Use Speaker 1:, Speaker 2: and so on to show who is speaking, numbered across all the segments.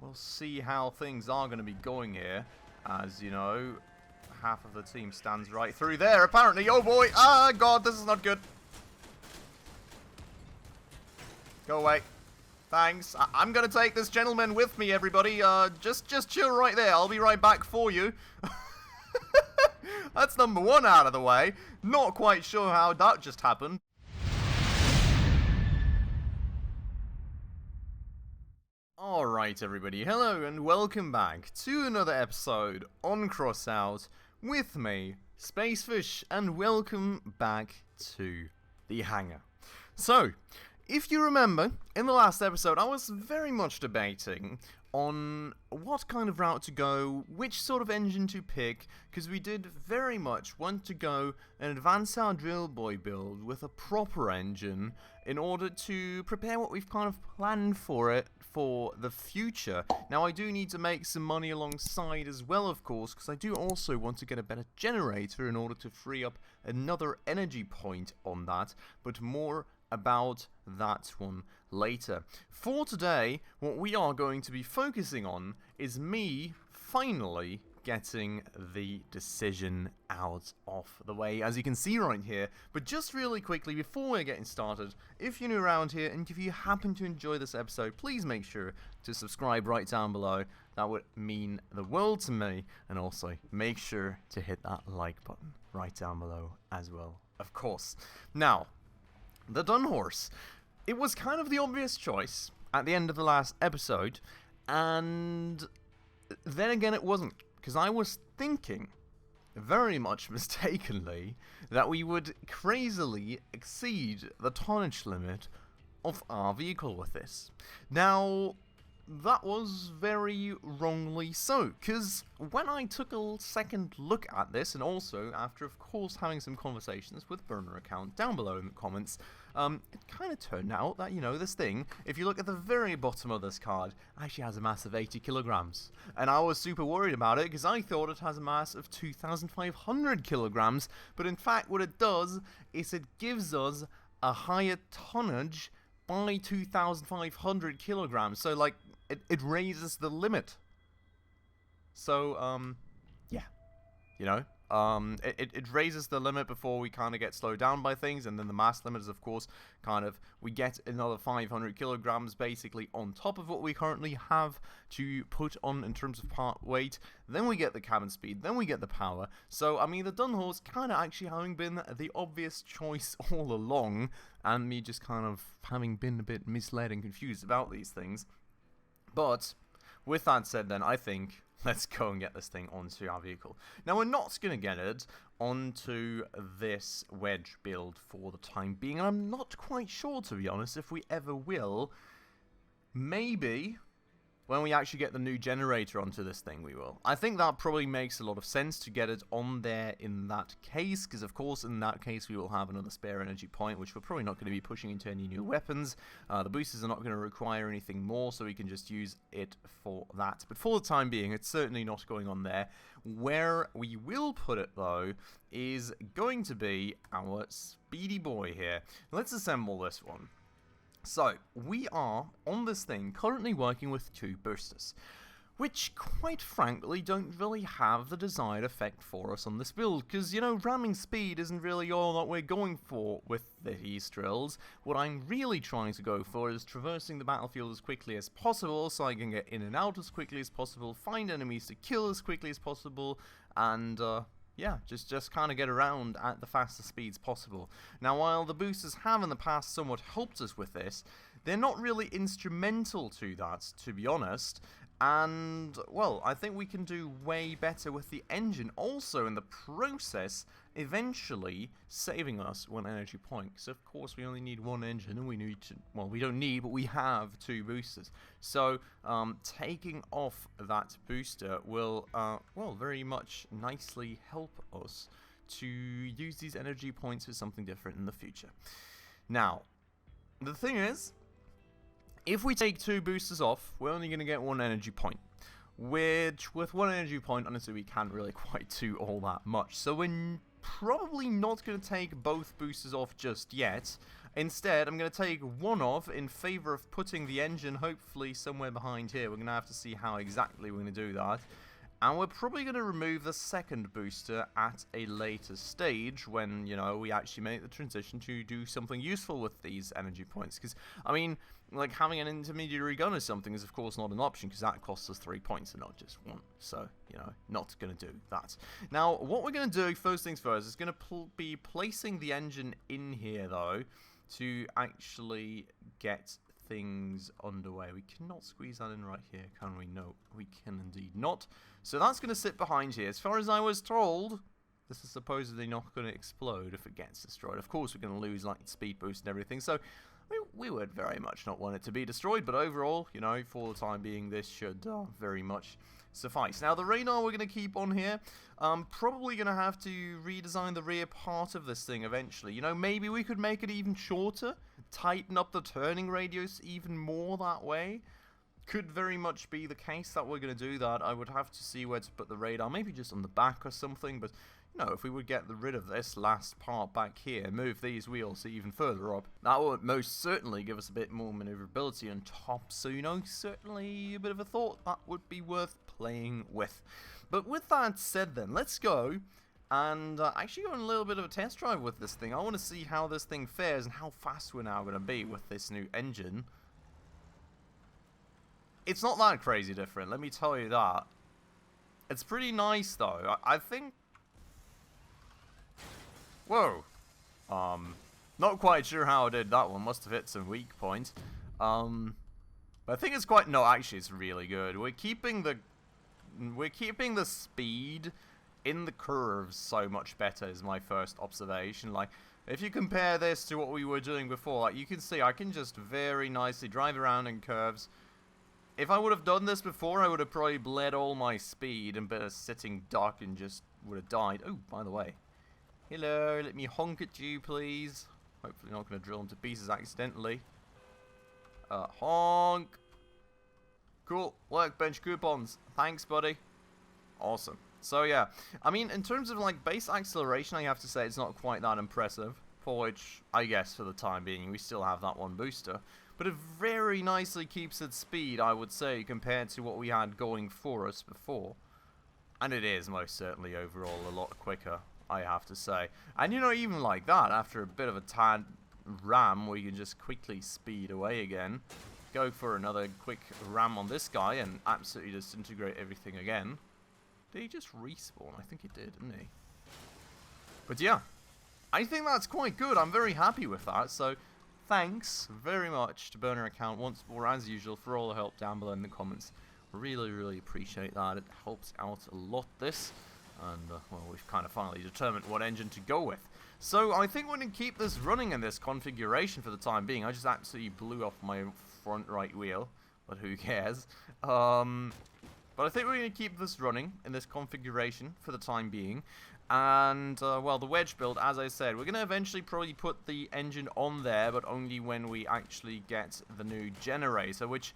Speaker 1: we'll see how things are going to be going here. As, you know, half of the team stands right through there, apparently. Oh boy! Ah, God, this is not good. Go away. Thanks. I'm going to take this gentleman with me, everybody. Just chill right there. I'll be right back for you. That's number one out of the way. Not quite sure how that just happened. Alright everybody, hello and welcome back to another episode on Crossout with me, Spacefish, and welcome back to the hangar. So, if you remember, in the last episode I was very much debating on what kind of route to go, which sort of engine to pick, because we did very much want to go and advance our Drillboi build with a proper engine in order to prepare what we've kind of planned for it for the future. Now I do need to make some money alongside as well, of course, because I do also want to get a better generator in order to free up another energy point on that, but more about that one later. For today, what we are going to be focusing on is me finally getting the decision out of the way, as you can see right here. But just really quickly, before we're getting started, if you're new around here and if you happen to enjoy this episode, please make sure to subscribe right down below. That would mean the world to me. And also, make sure to hit that like button right down below as well, of course. Now, the Dun Horse. It was kind of the obvious choice at the end of the last episode, and then again it wasn't, because I was thinking, very much mistakenly, that we would crazily exceed the tonnage limit of our vehicle with this. Now, that was very wrongly so, because when I took a second look at this, and also after of course having some conversations with Burner Account down below in the comments, it kind of turned out that, you know, this thing, if you look at the very bottom of this card, actually has a mass of 80 kilograms. And I was super worried about it because I thought it has a mass of 2,500 kilograms, but in fact what it does is it gives us a higher tonnage by 2,500 kilograms. So like, it raises the limit. So, yeah, you know, it raises the limit before we kind of get slowed down by things, and then the mass limit is, of course, kind of, we get another 500 kilograms basically on top of what we currently have to put on in terms of part weight. Then we get the cabin speed, then we get the power. So, I mean, the Dun Horse kind of actually having been the obvious choice all along, and me just kind of having been a bit misled and confused about these things. But, with that said then, I think, let's go and get this thing onto our vehicle. Now, we're not going to get it onto this wedge build for the time being, and I'm not quite sure, to be honest, if we ever will. Maybe when we actually get the new generator onto this thing, we will. I think that probably makes a lot of sense to get it on there in that case, because of course in that case we will have another spare energy point, which we're probably not going to be pushing into any new weapons. The boosters are not going to require anything more, so we can just use it for that. But for the time being, it's certainly not going on there. Where we will put it, though, is going to be our speedy boy here. Let's assemble this one. So, we are, on this thing, currently working with 2 boosters, which, quite frankly, don't really have the desired effect for us on this build, because, you know, ramming speed isn't really all that we're going for with these drills. What I'm really trying to go for is traversing the battlefield as quickly as possible, so I can get in and out as quickly as possible, find enemies to kill as quickly as possible, and, yeah, just kind of get around at the fastest speeds possible. Now, while the boosters have in the past somewhat helped us with this, they're not really instrumental to that, to be honest. And, well, I think we can do way better with the engine also in the process, eventually saving us 1 energy point. So, of course, we only need 1 engine, and we need to, well, we don't need, but we have 2 boosters. So, taking off that booster will, well, very much nicely help us to use these energy points for something different in the future. Now, the thing is, if we take 2 boosters off, we're only going to get 1 energy point. Which, with 1 energy point, honestly, we can't really quite do all that much. So we're probably not going to take both boosters off just yet. Instead, I'm going to take one off in favor of putting the engine hopefully somewhere behind here. We're going to have to see how exactly we're going to do that. And we're probably going to remove the second booster at a later stage when, you know, we actually make the transition to do something useful with these energy points. Because, I mean, like, having an intermediary gun or something is, of course, not an option because that costs us 3 points and not just 1. So, you know, not going to do that. Now, what we're going to do, first things first, is going to be placing the engine in here, though, to actually get things underway. We cannot squeeze that in right here, can we? No, we can indeed not. So that's going to sit behind here. As far as I was told, this is supposedly not going to explode if it gets destroyed. Of course, we're going to lose like speed boost and everything. So we would very much not want it to be destroyed. But overall, you know, for the time being, this should very much suffice. Now, the radar we're going to keep on here. Probably going to have to redesign the rear part of this thing eventually. You know, maybe we could make it even shorter. Tighten up the turning radius even more that way. Could very much be the case that we're going to do that. I would have to see where to put the radar. Maybe just on the back or something. But, you know, if we would get rid of this last part back here, move these wheels even further up, that would most certainly give us a bit more maneuverability on top. So, you know, certainly a bit of a thought that would be worth playing with. But with that said then, let's go and actually go on a little bit of a test drive with this thing. I want to see how this thing fares and how fast we're now going to be with this new engine. It's not that crazy different, let me tell you that. It's pretty nice though. I think... Whoa. Not quite sure how I did that one. Must have hit some weak point. But I think it's quite... No, actually it's really good. We're keeping the speed in the curves so much better is my first observation. Like, if you compare this to what we were doing before, like, you can see I can just very nicely drive around in curves. If I would have done this before, I would have probably bled all my speed and been a sitting duck and just would have died. Oh, by the way. Hello, let me honk at you, please. Hopefully not going to drill into pieces accidentally. Honk. Cool. Workbench coupons. Thanks, buddy. Awesome. So, yeah. I mean, in terms of, like, base acceleration, I have to say it's not quite that impressive. For which, I guess, for the time being, we still have that one booster. But it very nicely keeps its speed, I would say, compared to what we had going for us before. And it is most certainly overall a lot quicker, I have to say. And you know, even like that, after a bit of a tad ram, we can just quickly speed away again. Go for another quick ram on this guy and absolutely disintegrate everything again. Did he just respawn? I think he did, didn't he? But yeah, I think that's quite good. I'm very happy with that, so... Thanks very much to Burner Account once more, as usual, for all the help down below in the comments. Really, really appreciate that. It helps out a lot, this. And, well, we've kind of finally determined what engine to go with. So, I think we're going to keep this running in this configuration for the time being. I just absolutely blew off my front right wheel, but who cares? But I think we're going to keep this running in this configuration for the time being. And, well, the wedge build, as I said, we're going to eventually probably put the engine on there, but only when we actually get the new generator, which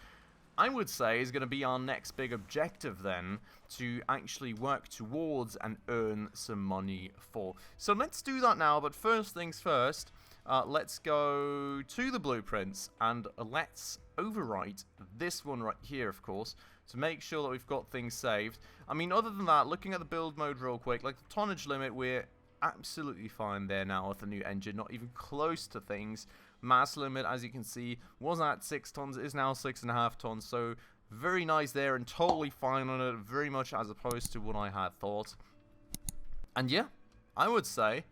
Speaker 1: I would say is going to be our next big objective then, to actually work towards and earn some money for. So let's do that now, but first things first, let's go to the blueprints, and let's overwrite this one right here, of course, to make sure that we've got things saved. I mean, other than that, looking at the build mode real quick, like the tonnage limit, we're absolutely fine there now with the new engine, not even close to things. Mass limit, as you can see, was at 6 tons, is now 6.5 tons, so very nice there and totally fine on it, very much as opposed to what I had thought. And yeah, I would say,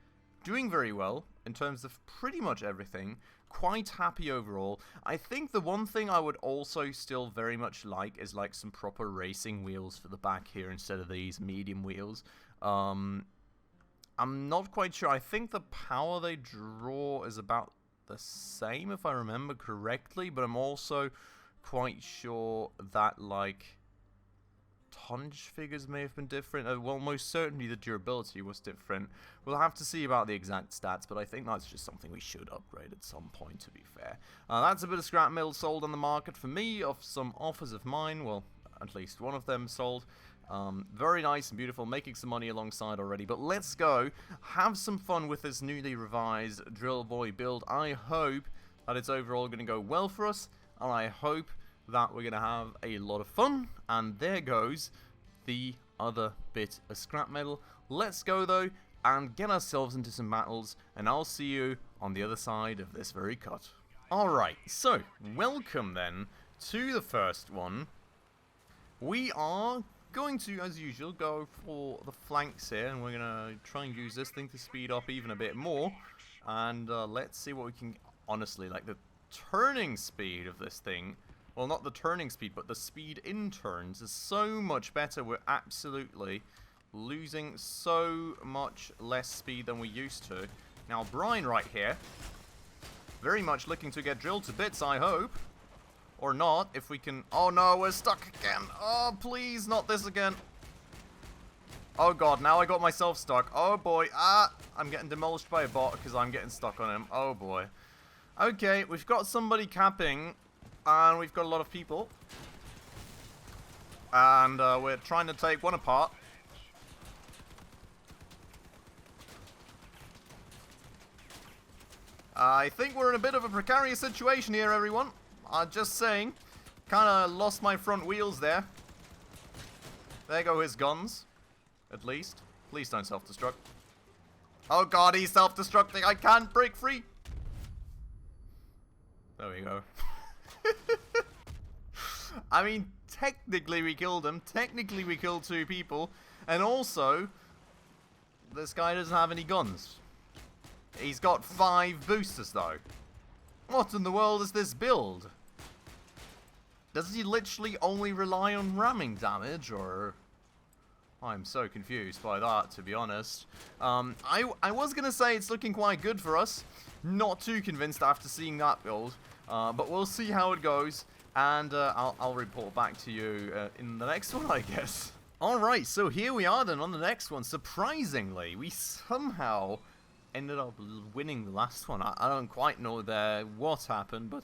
Speaker 1: doing very well in terms of pretty much everything. Quite happy overall. I think the one thing I would also still very much like is like some proper racing wheels for the back here instead of these medium wheels. I'm not quite sure. I think the power they draw is about the same if I remember correctly, but I'm also quite sure that like tonnage figures may have been different. Well, most certainly the durability was different. We'll have to see about the exact stats, but I think that's just something we should upgrade at some point, to be fair. That's a bit of scrap metal sold on the market for me, of some offers of mine. Well, at least one of them sold. Very nice and beautiful, making some money alongside already. But let's go have some fun with this newly revised Drillboi build. I hope that it's overall going to go well for us, and I hope that we're going to have a lot of fun. And there goes the other bit of scrap metal. Let's go though and get ourselves into some battles, and I'll see you on the other side of this very cut. Alright, so welcome then to the first one. We are going to, as usual, go for the flanks here, and we're going to try and use this thing to speed up even a bit more. And let's see what we can... Honestly, like, the turning speed of this thing... Well, not the turning speed, but the speed in turns is so much better. We're absolutely losing so much less speed than we used to. Now, Brian right here, very much looking to get drilled to bits, I hope. Or not, if we can... Oh no, we're stuck again. Oh, please, not this again. Oh god, now I got myself stuck. Oh boy, I'm getting demolished by a bot because I'm getting stuck on him. Oh boy. Okay, we've got somebody capping, and we've got a lot of people. And we're trying to take one apart. I think we're in a bit of a precarious situation here, everyone. Just saying. Kind of lost my front wheels there. There go his guns. At least. Please don't self-destruct. Oh god, he's self-destructing. I can't break free. There we go. I mean, technically we killed him. Technically we killed 2 people. And also, this guy doesn't have any guns. He's got 5 boosters though. What in the world is this build? Does he literally only rely on ramming damage, or... I'm so confused by that, to be honest. I was going to say it's looking quite good for us. Not too convinced after seeing that build. But we'll see how it goes. And I'll report back to you in the next one, I guess. Alright, so here we are then on the next one. Surprisingly, we somehow ended up winning the last one. I don't quite know what happened, but...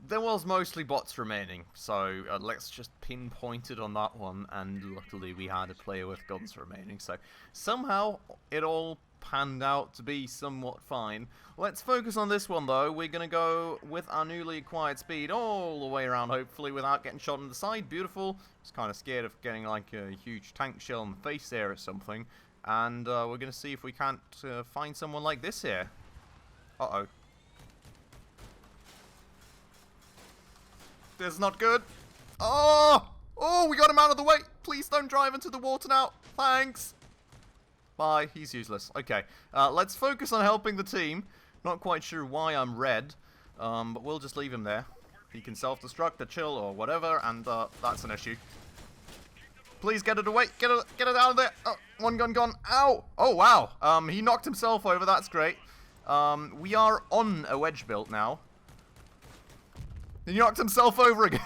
Speaker 1: there was mostly bots remaining, so let's just pinpoint it on that one, and luckily we had a player with guns remaining, so somehow it all panned out to be somewhat fine. Let's focus on this one though. We're gonna go with our newly acquired speed all the way around, hopefully, without getting shot on the side. Beautiful. Just kind of scared of getting like a huge tank shell in the face there or something, and we're gonna see if we can't find someone like this here. Uh-oh. This is not good. Oh! Oh, we got him out of the way. Please don't drive into the water now. Thanks. Bye. He's useless. Okay. Let's focus on helping the team. Not quite sure why I'm red. But we'll just leave him there. He can self-destruct or chill or whatever, and that's an issue. Please get it away. Get it out of there. Oh, one gun gone. Ow! Oh, wow. He knocked himself over. That's great. We are on a wedge build now. He knocked himself over again.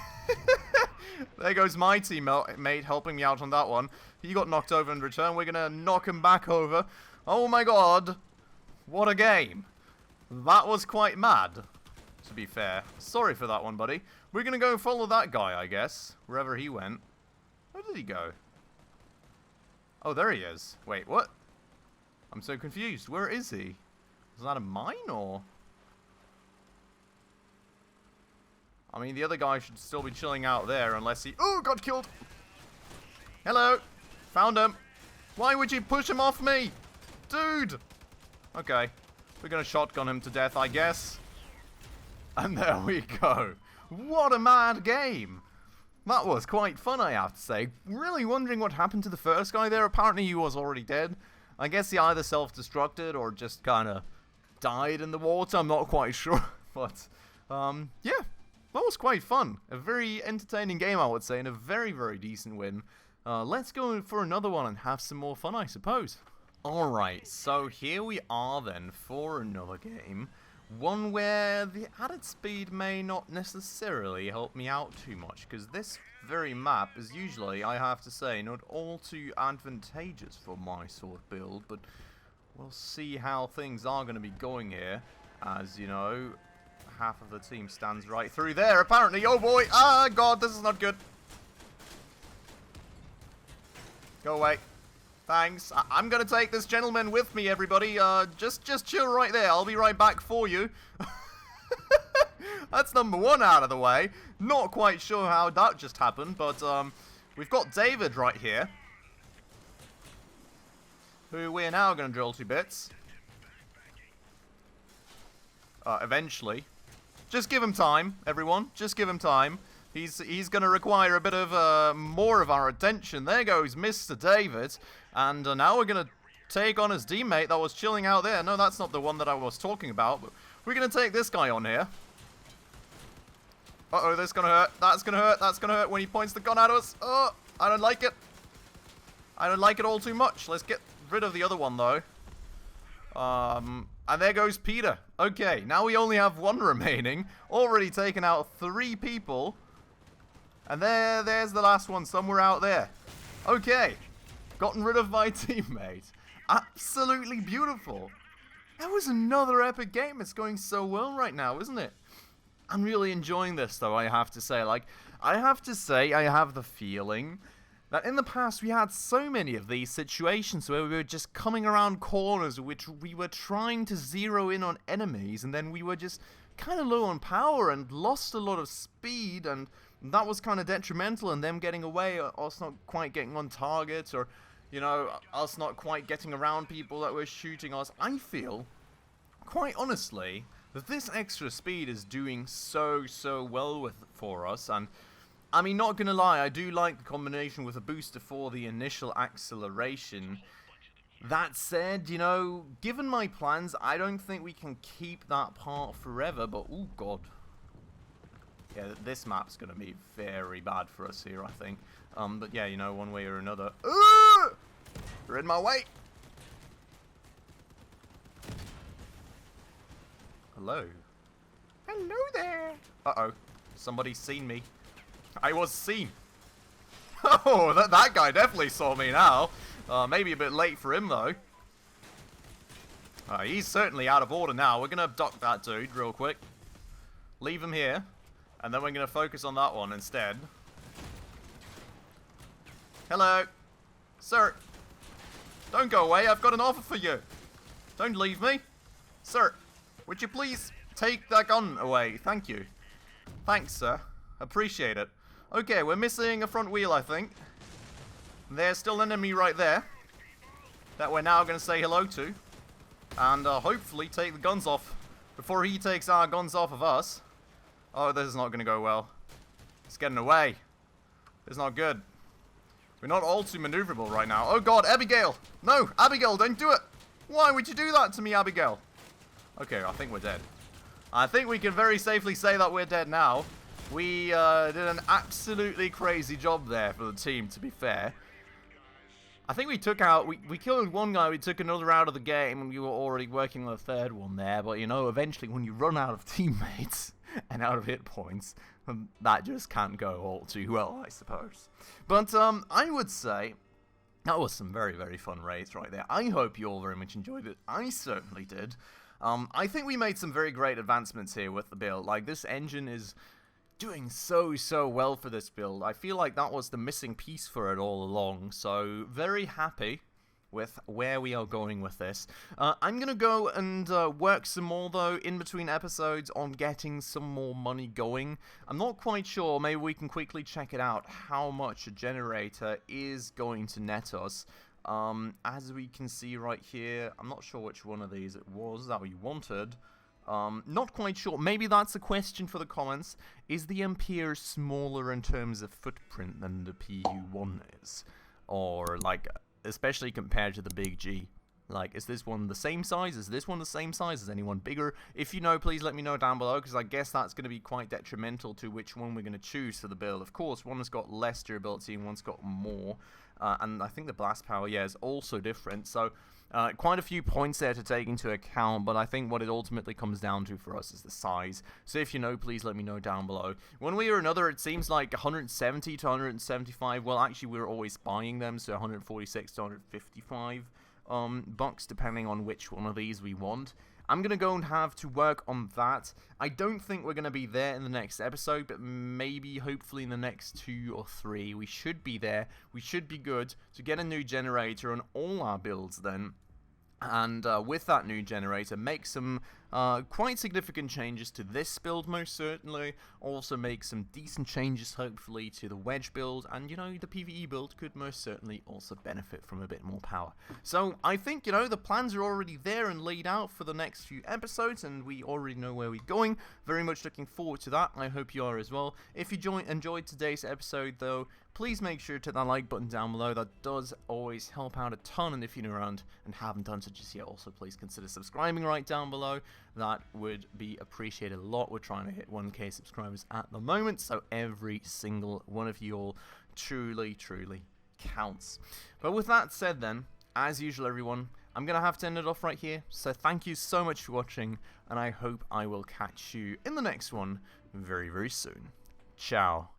Speaker 1: There goes my teammate helping me out on that one. He got knocked over in return. We're going to knock him back over. Oh my god. What a game. That was quite mad, to be fair. Sorry for that one, buddy. We're going to go follow that guy, I guess. Wherever he went. Where did he go? Oh, there he is. Wait, what? I'm so confused. Where is he? Is that a mine, or... I mean, the other guy should still be chilling out there unless he... Oh, got killed! Hello! Found him! Why would you push him off me? Dude! Okay. We're gonna shotgun him to death, I guess. And there we go. What a mad game! That was quite fun, I have to say. Really wondering what happened to the first guy there. Apparently he was already dead. I guess he either self-destructed or just kind of died in the water. I'm not quite sure. But, yeah. That was quite fun. A very entertaining game, I would say, and a very, very decent win. Let's go for another one and have some more fun, I suppose. Alright, so here we are then for another game. One where the added speed may not necessarily help me out too much, because this very map is usually, I have to say, not all too advantageous for my sort of build, but we'll see how things are going to be going here, as, you know... Half of the team stands right through there, apparently. Oh boy! Ah, god, this is not good. Go away. Thanks. I'm gonna take this gentleman with me, everybody. Just chill right there. I'll be right back for you. That's number one out of the way. Not quite sure how that just happened, but we've got David right here, who we're now gonna drill to bits. Eventually. Just give him time, everyone. Just give him time. He's going to require a bit of more of our attention. There goes Mr. David. And now we're going to take on his teammate that was chilling out there. No, that's not the one that I was talking about. But we're going to take this guy on here. Uh-oh, this is going to hurt. That's going to hurt. That's going to hurt when he points the gun at us. Oh, I don't like it. I don't like it all too much. Let's get rid of the other one, though. And there goes Peter. Okay, now we only have one remaining. Already taken out 3 people. And there's the last one somewhere out there. Okay, gotten rid of my teammate. Absolutely beautiful. That was another epic game. It's going so well right now, isn't it? I'm really enjoying this, though, I have to say. Like, I have to say, I have the feeling that in the past we had so many of these situations where we were just coming around corners which we were trying to zero in on enemies, and then we were just kind of low on power and lost a lot of speed, and that was kind of detrimental, and them getting away, or us not quite getting on target, or, you know, us not quite getting around people that were shooting us. I feel, quite honestly, that this extra speed is doing so well for us, and I mean, not gonna lie, I do like the combination with a booster for the initial acceleration. That said, you know, given my plans, I don't think we can keep that part forever, but oh god. Yeah, this map's gonna be very bad for us here, I think. But yeah, you know, one way or another. You're in my way! Hello. Hello there! Uh-oh. Somebody's seen me. I was seen. Oh, that guy definitely saw me now. Maybe a bit late for him, though. He's certainly out of order now. We're going to abduct that dude real quick. Leave him here. And then we're going to focus on that one instead. Hello. Sir. Don't go away. I've got an offer for you. Don't leave me. Sir, would you please take that gun away? Thank you. Thanks, sir. Appreciate it. Okay, we're missing a front wheel, I think. There's still an enemy right there that we're now going to say hello to. And hopefully take the guns off before he takes our guns off of us. Oh, this is not going to go well. It's getting away. It's not good. We're not all too maneuverable right now. Oh god, Abigail! No, Abigail, don't do it! Why would you do that to me, Abigail? Okay, I think we're dead. I think we can very safely say that we're dead now. We did an absolutely crazy job there for the team, to be fair. I think we took out, we killed one guy, we took another out of the game, and we were already working on the third one there. But, you know, eventually when you run out of teammates and out of hit points, that just can't go all too well, I suppose. But I would say that was some very, very fun raids right there. I hope you all very much enjoyed it. I certainly did. I think we made some very great advancements here with the build. Like, this engine is doing so well for this build. I feel like that was the missing piece for it all along, so very happy with where we are going with this. I'm gonna go and work some more, though, in between episodes on getting some more money going. I'm not quite sure, maybe we can quickly check it out, how much a generator is going to net us. As we can see right here, I'm not sure which one of these it was that we wanted. Not quite sure. Maybe that's a question for the comments. Is the Ampere smaller in terms of footprint than the PU1 is? Or, like, especially compared to the Big G? Like, is this one the same size? Is this one the same size? Is anyone bigger? If you know, please let me know down below, because I guess that's going to be quite detrimental to which one we're going to choose for the build. Of course, one has got less durability and one's got more. And I think the blast power, yeah, is also different. So, quite a few points there to take into account, but I think what it ultimately comes down to for us is the size. So if you know, please let me know down below. One way or another, it seems like 170 to 175, well, actually, we're always buying them, so 146 to 155 bucks, depending on which one of these we want. I'm going to go and have to work on that. I don't think we're going to be there in the next episode, but maybe, hopefully, in the next 2 or 3, we should be there. We should be good to get a new generator on all our builds then. And with that new generator, make some quite significant changes to this build, most certainly. Also make some decent changes, hopefully, to the wedge build. And, you know, the PvE build could most certainly also benefit from a bit more power. So, I think, you know, the plans are already there and laid out for the next few episodes. And we already know where we're going. Very much looking forward to that. I hope you are as well. If you enjoyed today's episode, though, please make sure to hit that like button down below. That does always help out a ton. And if you're new around and haven't done so just yet, also please consider subscribing right down below. That would be appreciated a lot. We're trying to hit 1K subscribers at the moment, so every single one of you all truly counts. But with that said then, as usual everyone, I'm going to have to end it off right here. So thank you so much for watching, and I hope I will catch you in the next one very soon. Ciao.